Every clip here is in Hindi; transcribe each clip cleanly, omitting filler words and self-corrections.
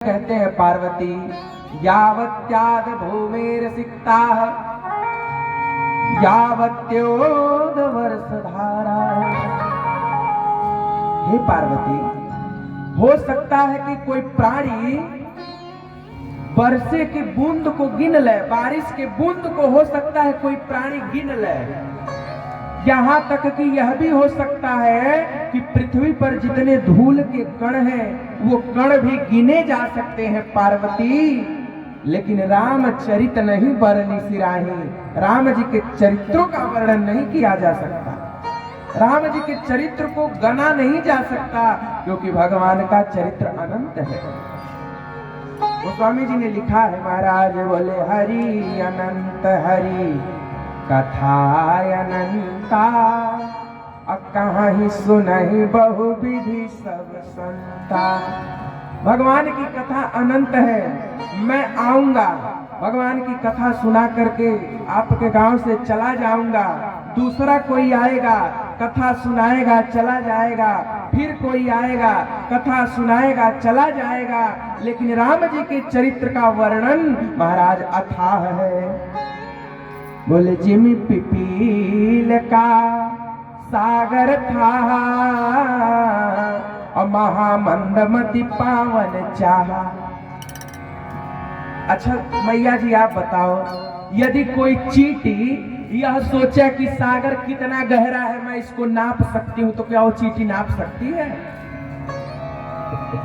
कहते हैं पार्वती यावत्याद भूमेर सिक्ताः यावत्योद वर्षधारा। हे पार्वती, हो सकता है कि कोई प्राणी वर्षे की बूंद को गिन ले, बारिश के बूंद को हो सकता है कोई प्राणी गिन ले। यहाँ तक कि यह भी हो सकता है कि पृथ्वी पर जितने धूल के कण हैं वो कण भी गिने जा सकते हैं पार्वती। लेकिन रामचरित नहीं बरनी सिराही, राम जी के चरित्रों का वर्णन नहीं किया जा सकता, राम जी के चरित्र को गना नहीं जा सकता, क्योंकि भगवान का चरित्र अनंत है। गोस्वामी जी ने लिखा है, महाराज बोले हरि अनंत हरि कथा अनंता, कहाँ ही सुनहि बहु विधि सब संता। भगवान की कथा अनंत है। मैं आऊंगा, भगवान की कथा सुना करके आपके गांव से चला जाऊंगा, दूसरा कोई आएगा कथा सुनाएगा चला जाएगा, फिर कोई आएगा कथा सुनाएगा चला जाएगा, लेकिन राम जी के चरित्र का वर्णन महाराज अथाह है। बोले जिमि पिपील का सागर था और महामंदमति पावन चाहा। अच्छा मैया जी आप बताओ, यदि कोई चींटी यह सोचे कि सागर कितना गहरा है मैं इसको नाप सकती हूं, तो क्या वो चींटी नाप सकती है?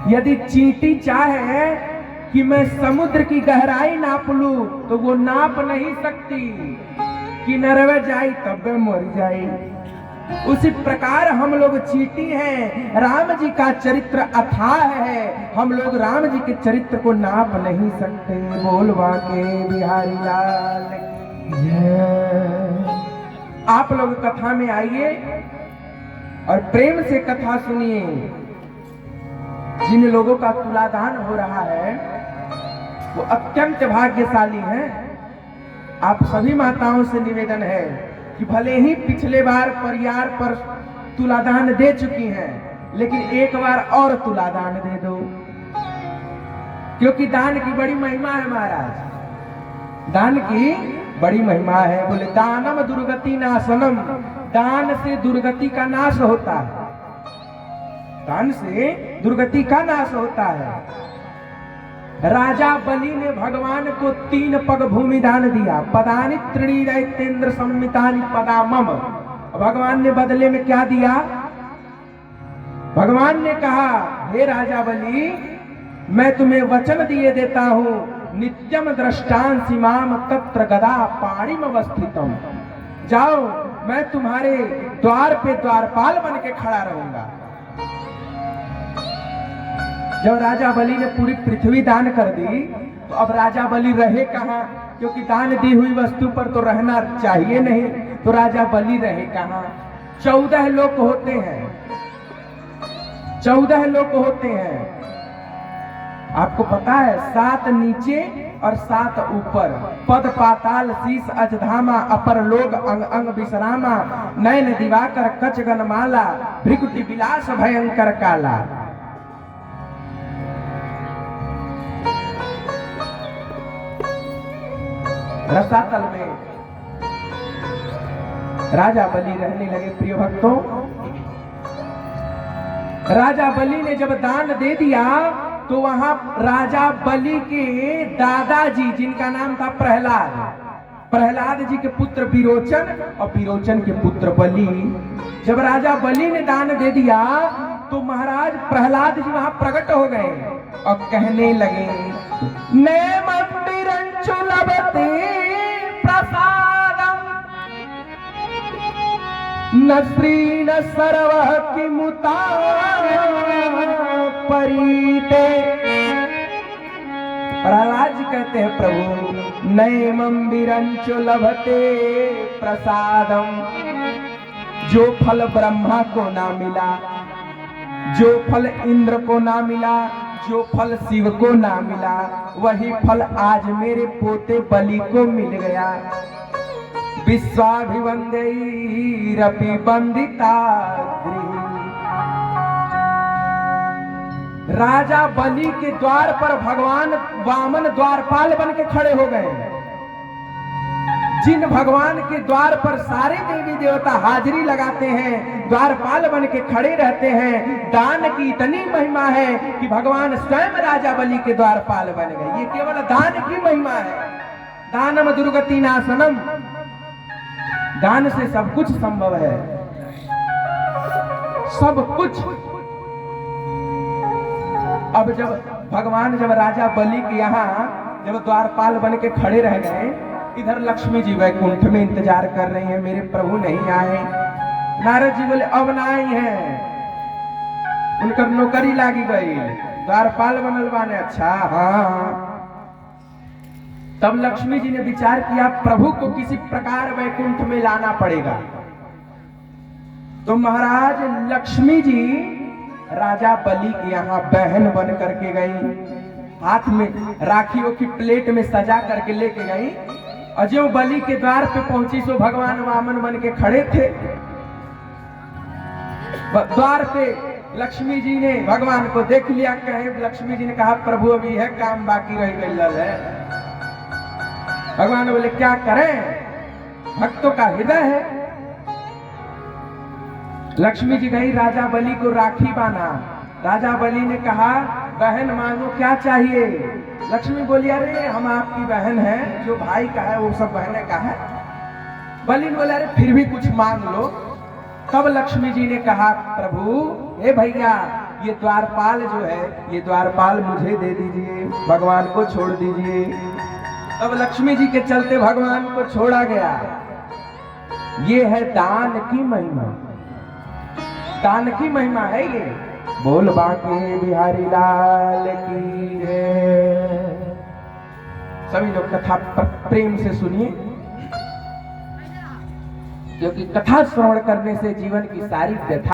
यदि चींटी चाहे कि मैं समुद्र की गहराई नाप लूं तो वो नाप नहीं सकती, किनारे जाई तब मर जाई। उसी प्रकार हम लोग चींटी हैं, राम जी का चरित्र अथाह है, हम लोग राम जी के चरित्र को नाप नहीं सकते। बोलवा के बिहारी लाल की जय। आप लोग कथा में आइए और प्रेम से कथा सुनिए। जिन लोगों का तुलादान हो रहा है वो अत्यंत भाग्यशाली हैं। आप सभी माताओं से निवेदन है कि भले ही पिछले बार परिवार पर तुलादान दे चुकी हैं, लेकिन एक बार और तुलादान दे दो, क्योंकि दान की बड़ी महिमा है महाराज, दान की बड़ी महिमा है। बोले दानम दुर्गति नाशनम, दान से दुर्गति का नाश होता है, दान से दुर्गति का नाश होता है। राजा बलि ने भगवान को 3 पग भूमि दान दिया, पदानि त्रीणि दैत्येन्द्र संमितानि पदा मम। भगवान ने बदले में क्या दिया? भगवान ने कहा, हे राजा बलि, मैं तुम्हें वचन दिए देता हूं, नित्यम दृष्टांसि माम तत्र गदा पाणिम अवस्थितम। जाओ, मैं तुम्हारे द्वार पे द्वारपाल बन के खड़ा रहूंगा। जब राजा बलि ने पूरी पृथ्वी दान कर दी तो अब राजा बलि रहे कहां? क्योंकि दान दी हुई वस्तु पर तो रहना चाहिए नहीं, तो राजा बलि रहे कहां? 14 लोक होते हैं, 14 लोक होते हैं। आपको पता है 7 नीचे और 7 ऊपर, पद पाताल शीस अजधामा, अपर लोग अंग अंग विश्रामा, नयन दिवाकर कच गनमाला, भृकुटि विलास भयंकर काला। रसातल में राजा बलि रहने लगे। प्रिय भक्तों, राजा बलि ने जब दान दे दिया तो वहां राजा बलि के दादाजी, जिनका नाम था प्रहलाद, प्रहलाद जी के पुत्र विरोचन और विरोचन के पुत्र बलि, जब राजा बलि ने दान दे दिया तो महाराज प्रहलाद जी वहां प्रकट हो गए और कहने लगे, ने मंदिरंचु लभते प्रसादम न श्री न सर्वः किमुता परीते। प्रहलाद जी कहते हैं, प्रभु नैमं विरंचो लभते प्रसादम, जो फल ब्रह्मा को ना मिला, जो फल इंद्र को ना मिला, जो फल शिव को ना मिला, वही फल आज मेरे पोते बलि को मिल गया। विश्वाभिवंदैरपि वंदिता राजा बलि के द्वार पर भगवान वामन द्वारपाल बन के खड़े हो गए। जिन भगवान के द्वार पर सारे देवी देवता हाजिरी लगाते हैं, द्वारपाल बन के खड़े रहते हैं, दान की इतनी महिमा है कि भगवान स्वयं राजा बलि के द्वारपाल बन गए। ये केवल दान की महिमा है। दानम दुर्गति नाशनम, दान से सब कुछ संभव है, सब कुछ। अब जब राजा बलि के यहाँ जब द्वारपाल बन के खड़े रह गए, इधर लक्ष्मी जी वैकुंठ में इंतजार कर रही हैं, मेरे प्रभु नहीं आए। नारद जी बोले अब ना आई हैं, उनकर नौकरी लागी गई, द्वारपाल बनल बाने। अच्छा हाँ। तब लक्ष्मी जी ने विचार किया प्रभु को किसी प्रकार वैकुंठ में लाना पड़ेगा। तो महाराज लक्ष्मी जी राजा बलि के यहाँ बहन बन करके गई, हाथ में राखियों की प्लेट में सजा करके लेके गई। और जो बलि के द्वार पे पहुंची सो भगवान वामन बन के खड़े थे। द्वार पे लक्ष्मी जी ने भगवान को देख लिया। कहे लक्ष्मी जी ने कहा प्रभु अभी है काम बाकी रह गई है। भगवान बोले क्या करें, भक्तों का हृदय है। लक्ष्मी जी गई राजा बलि को राखी बांधा। राजा बलि ने कहा बहन मांगो क्या चाहिए। लक्ष्मी बोली अरे हम आपकी बहन हैं, जो भाई का है वो सब बहने का है। बलि ने बोला अरे फिर भी कुछ मांग लो। तब लक्ष्मी जी ने कहा प्रभु हे भैया ये द्वारपाल जो है ये द्वारपाल मुझे दे दीजिए, भगवान को छोड़ दीजिए। तब लक्ष्मी जी के चलते भगवान को छोड़ा गया। ये है दान की महिमा, दान की महिमा है ये। बोल बांके बिहारी लाल की जय। सभी लोग कथा प्रेम से सुनिए, क्योंकि कथा श्रवण करने से जीवन की सारी व्यथा